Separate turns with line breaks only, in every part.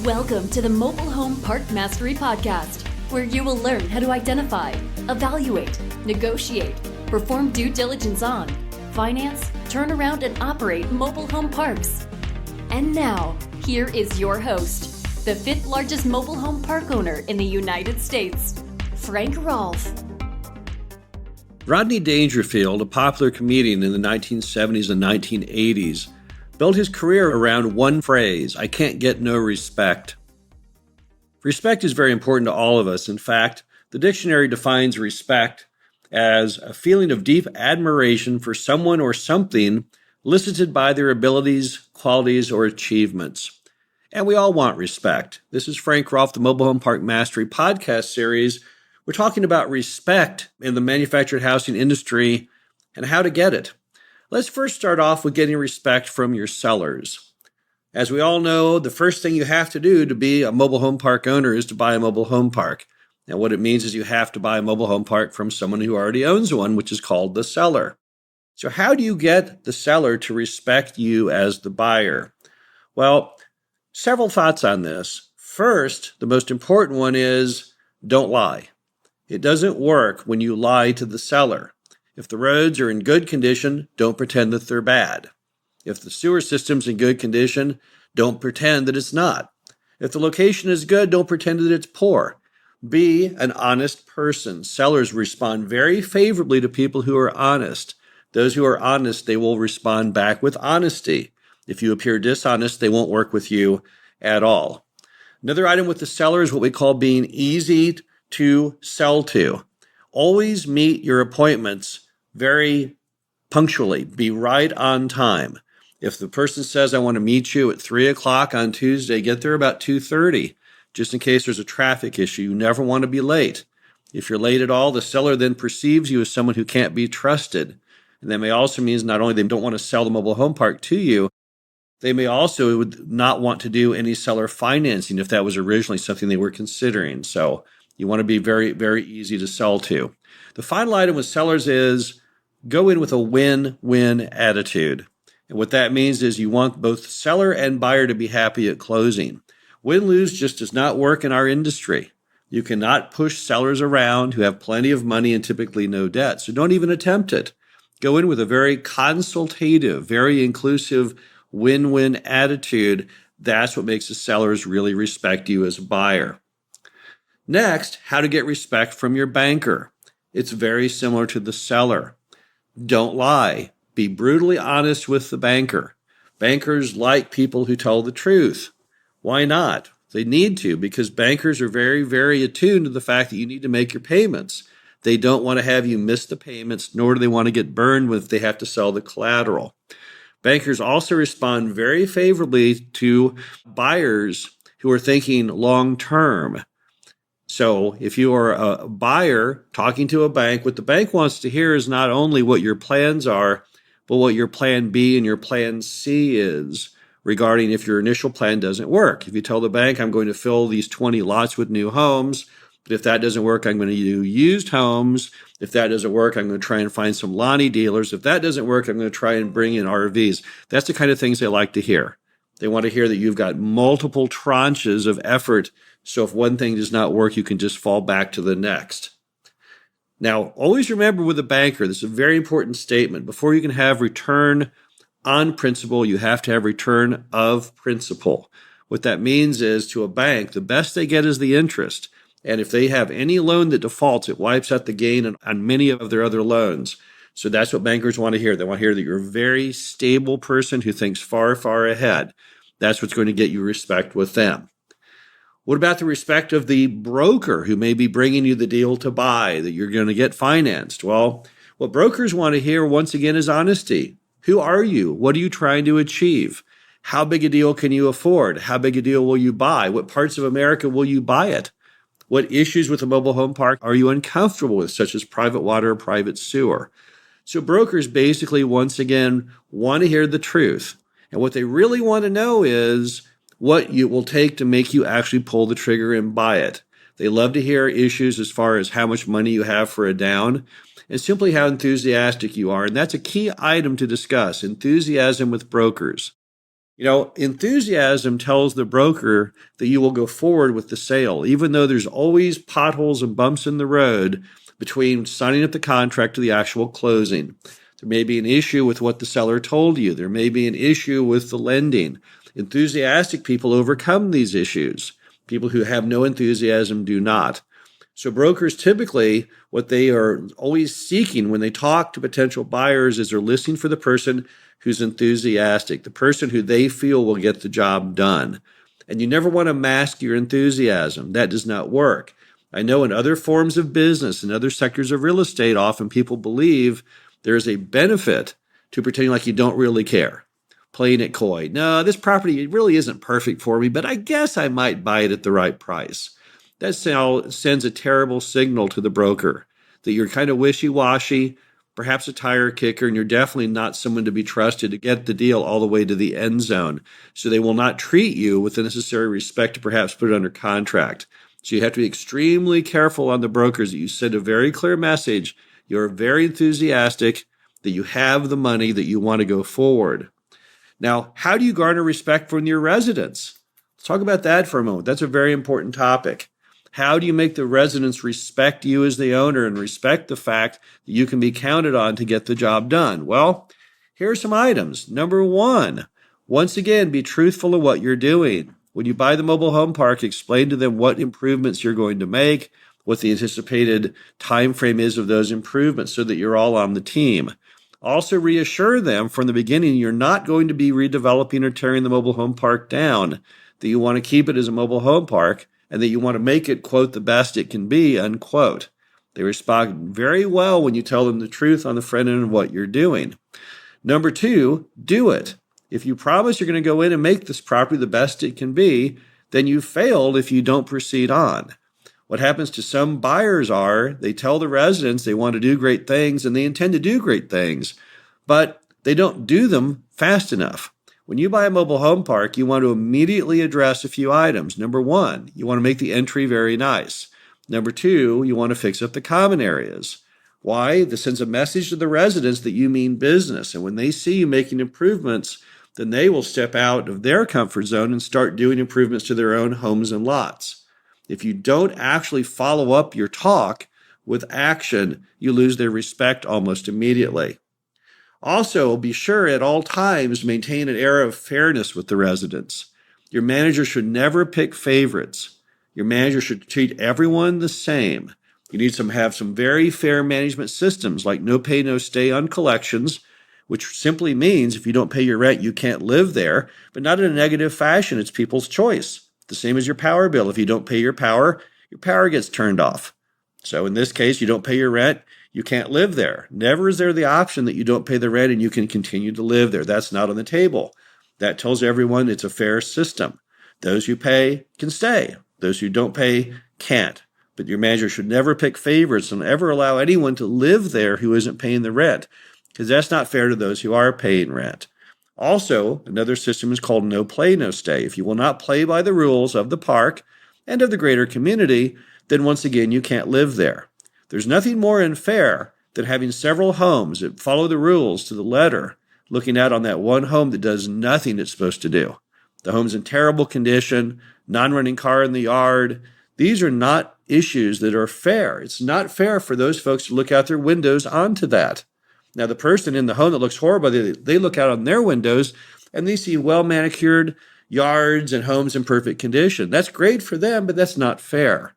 Welcome to the Mobile Home Park Mastery Podcast, where you will learn how to identify, evaluate, negotiate, perform due diligence on, finance, turn around, and operate mobile home parks. And now, here is your host, the fifth largest mobile home park owner in the United States, Frank Rolfe.
Rodney Dangerfield, a popular comedian in the 1970s and 1980s, built his career around one phrase: I can't get no respect. Respect is very important to all of us. In fact, the dictionary defines respect as a feeling of deep admiration for someone or something elicited by their abilities, qualities, or achievements. And we all want respect. This is Frank Rolfe, the Mobile Home Park Mastery podcast series. We're talking about respect in the manufactured housing industry and how to get it. Let's first start off with getting respect from your sellers. As we all know, the first thing you have to do to be a mobile home park owner is to buy a mobile home park. And what it means is you have to buy a mobile home park from someone who already owns one, which is called the seller. So how do you get the seller to respect you as the buyer? Well, several thoughts on this. First, the most important one is don't lie. It doesn't work when you lie to the seller. If the roads are in good condition, don't pretend that they're bad. If the sewer system's in good condition, don't pretend that it's not. If the location is good, don't pretend that it's poor. Be an honest person. Sellers respond very favorably to people who are honest. Those who are honest, they will respond back with honesty. If you appear dishonest, they won't work with you at all. Another item with the seller is what we call being easy to sell to. Always meet your appointments very punctually. Be right on time. If the person says, I want to meet you at 3 o'clock on Tuesday, get there about 2:30, just in case there's a traffic issue. You never want to be late. If you're late at all, the seller then perceives you as someone who can't be trusted. And that may also mean not only they don't want to sell the mobile home park to you, they may also would not want to do any seller financing if that was originally something they were considering. So you want to be very, very easy to sell to. The final item with sellers is go in with a win-win attitude. And what that means is you want both seller and buyer to be happy at closing. Win-lose just does not work in our industry. You cannot push sellers around who have plenty of money and typically no debt. So don't even attempt it. Go in with a very consultative, very inclusive win-win attitude. That's what makes the sellers really respect you as a buyer. Next, how to get respect from your banker. It's very similar to the seller. Don't lie. Be brutally honest with the banker. Bankers like people who tell the truth. Why not? They need to, because bankers are very, very attuned to the fact that you need to make your payments. They don't want to have you miss the payments, nor do they want to get burned if they have to sell the collateral. Bankers also respond very favorably to buyers who are thinking long-term. So if you are a buyer talking to a bank, what the bank wants to hear is not only what your plans are, but what your plan B and your plan C is regarding if your initial plan doesn't work. If you tell the bank, I'm going to fill these 20 lots with new homes, but if that doesn't work, I'm going to do used homes. If that doesn't work, I'm going to try and find some Lonnie dealers. If that doesn't work, I'm going to try and bring in RVs. That's the kind of things they like to hear. They want to hear that you've got multiple tranches of effort. So if one thing does not work, you can just fall back to the next. Now, always remember with a banker, this is a very important statement. Before you can have return on principal, you have to have return of principal. What that means is to a bank, the best they get is the interest. And if they have any loan that defaults, it wipes out the gain on many of their other loans. So that's what bankers want to hear. They want to hear that you're a very stable person who thinks far, far ahead. That's what's going to get you respect with them. What about the respect of the broker who may be bringing you the deal to buy that you're going to get financed? Well, what brokers want to hear once again is honesty. Who are you? What are you trying to achieve? How big a deal can you afford? How big a deal will you buy? What parts of America will you buy it? What issues with a mobile home park are you uncomfortable with, such as private water or private sewer? So brokers basically, once again, want to hear the truth. And what they really want to know is what it will take to make you actually pull the trigger and buy it. They love to hear issues as far as how much money you have for a down and simply how enthusiastic you are. And that's a key item to discuss, enthusiasm with brokers. Enthusiasm tells the broker that you will go forward with the sale, even though there's always potholes and bumps in the road between signing up the contract to the actual closing. There may be an issue with what the seller told you. There may be an issue with the lending. Enthusiastic people overcome these issues. People who have no enthusiasm do not. So brokers typically, what they are always seeking when they talk to potential buyers is they're listening for the person who's enthusiastic, the person who they feel will get the job done. And you never want to mask your enthusiasm. That does not work. I know in other forms of business and other sectors of real estate, often people believe there is a benefit to pretending like you don't really care, playing it coy. No, this property really isn't perfect for me, but I guess I might buy it at the right price. That sends a terrible signal to the broker that you're kind of wishy-washy, perhaps a tire kicker, and you're definitely not someone to be trusted to get the deal all the way to the end zone. So they will not treat you with the necessary respect to perhaps put it under contract. So you have to be extremely careful on the brokers that you send a very clear message. You're very enthusiastic, that you have the money, that you want to go forward. Now, how do you garner respect from your residents? Let's talk about that for a moment. That's a very important topic. How do you make the residents respect you as the owner and respect the fact that you can be counted on to get the job done? Well, here are some items. Number one, once again, be truthful in what you're doing. When you buy the mobile home park, explain to them what improvements you're going to make, what the anticipated time frame is of those improvements so that you're all on the team. Also reassure them from the beginning you're not going to be redeveloping or tearing the mobile home park down, that you want to keep it as a mobile home park, and that you want to make it, quote, the best it can be, unquote. They respond very well when you tell them the truth on the front end of what you're doing. Number two, do it. If you promise you're going to go in and make this property the best it can be, then you failed if you don't proceed on. What happens to some buyers are they tell the residents they want to do great things and they intend to do great things, but they don't do them fast enough. When you buy a mobile home park, you want to immediately address a few items. Number one, you want to make the entry very nice. Number two, you want to fix up the common areas. Why? This sends a message to the residents that you mean business. And when they see you making improvements, then they will step out of their comfort zone and start doing improvements to their own homes and lots. If you don't actually follow up your talk with action, you lose their respect almost immediately. Also, be sure at all times to maintain an air of fairness with the residents. Your manager should never pick favorites. Your manager should treat everyone the same. You need to have some very fair management systems like no pay, no stay on collections, which simply means if you don't pay your rent, you can't live there, but not in a negative fashion. It's people's choice. The same as your power bill. If you don't pay your power gets turned off. So in this case, you don't pay your rent, you can't live there. Never is there the option that you don't pay the rent and you can continue to live there. That's not on the table. That tells everyone it's a fair system. Those who pay can stay. Those who don't pay can't. But your manager should never pick favorites and ever allow anyone to live there who isn't paying the rent, because that's not fair to those who are paying rent. Also, another system is called no play, no stay. If you will not play by the rules of the park and of the greater community, then once again, you can't live there. There's nothing more unfair than having several homes that follow the rules to the letter, looking out on that one home that does nothing it's supposed to do. The home's in terrible condition, non-running car in the yard. These are not issues that are fair. It's not fair for those folks to look out their windows onto that. Now, the person in the home that looks horrible, they look out on their windows and they see well-manicured yards and homes in perfect condition. That's great for them, but that's not fair.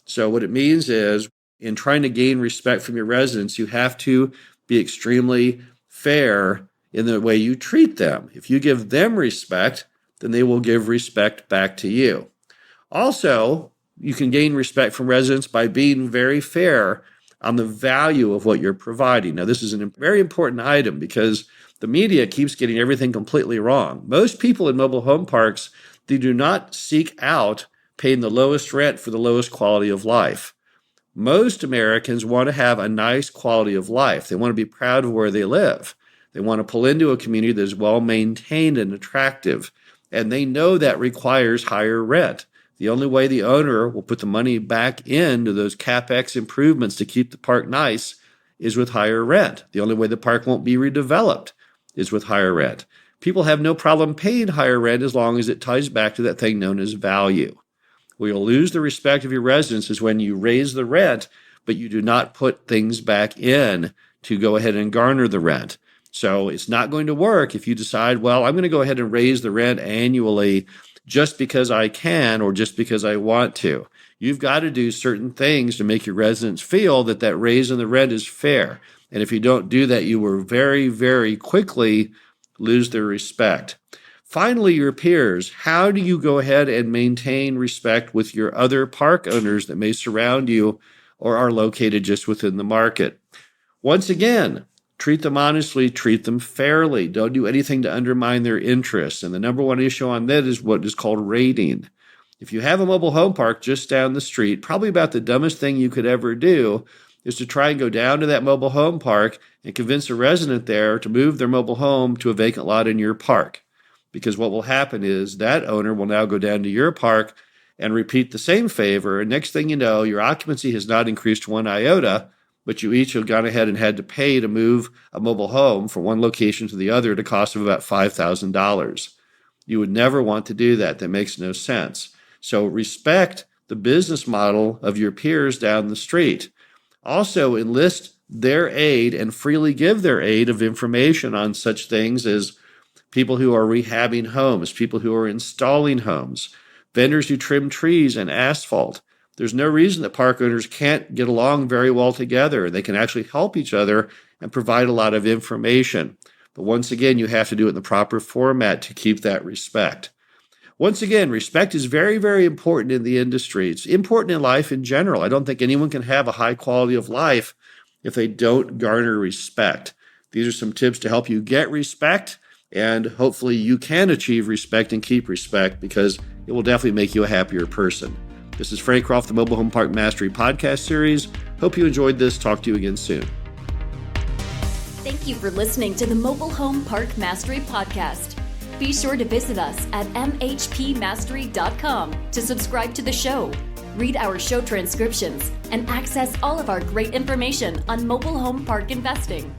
So what it means is, in trying to gain respect from your residents, you have to be extremely fair in the way you treat them. If you give them respect, then they will give respect back to you. Also, you can gain respect from residents by being very fair on the value of what you're providing. Now, this is a very important item because the media keeps getting everything completely wrong. Most people in mobile home parks, they do not seek out paying the lowest rent for the lowest quality of life. Most Americans want to have a nice quality of life. They want to be proud of where they live. They want to pull into a community that is well maintained and attractive, and they know that requires higher rent. The only way the owner will put the money back into those CapEx improvements to keep the park nice is with higher rent. The only way the park won't be redeveloped is with higher rent. People have no problem paying higher rent as long as it ties back to that thing known as value. Where you'll lose the respect of your residents is when you raise the rent, but you do not put things back in to go ahead and garner the rent. So it's not going to work if you decide, well, I'm going to go ahead and raise the rent annually just because I can or just because I want to. You've got to do certain things to make your residents feel that that raise in the rent is fair. And if you don't do that, you will very, very quickly lose their respect. Finally, your peers. How do you go ahead and maintain respect with your other park owners that may surround you or are located just within the market? Once again, treat them honestly, treat them fairly. Don't do anything to undermine their interests. And the number one issue on that is what is called rating. If you have a mobile home park just down the street, probably about the dumbest thing you could ever do is to try and go down to that mobile home park and convince a resident there to move their mobile home to a vacant lot in your park. Because what will happen is that owner will now go down to your park and repeat the same favor. And next thing you know, your occupancy has not increased one iota, but you each have gone ahead and had to pay to move a mobile home from one location to the other at a cost of about $5,000. You would never want to do that. That makes no sense. So respect the business model of your peers down the street. Also enlist their aid and freely give their aid of information on such things as people who are rehabbing homes, people who are installing homes, vendors who trim trees and asphalt. There's no reason that park owners can't get along very well together. They can actually help each other and provide a lot of information. But once again, you have to do it in the proper format to keep that respect. Once again, respect is very, very important in the industry. It's important in life in general. I don't think anyone can have a high quality of life if they don't garner respect. These are some tips to help you get respect. And hopefully you can achieve respect and keep respect because it will definitely make you a happier person. This is Frank Croft, the Mobile Home Park Mastery podcast series. Hope you enjoyed this. Talk to you again soon.
Thank you for listening to the Mobile Home Park Mastery podcast. Be sure to visit us at mhpmastery.com to subscribe to the show, read our show transcriptions, and access all of our great information on mobile home park investing.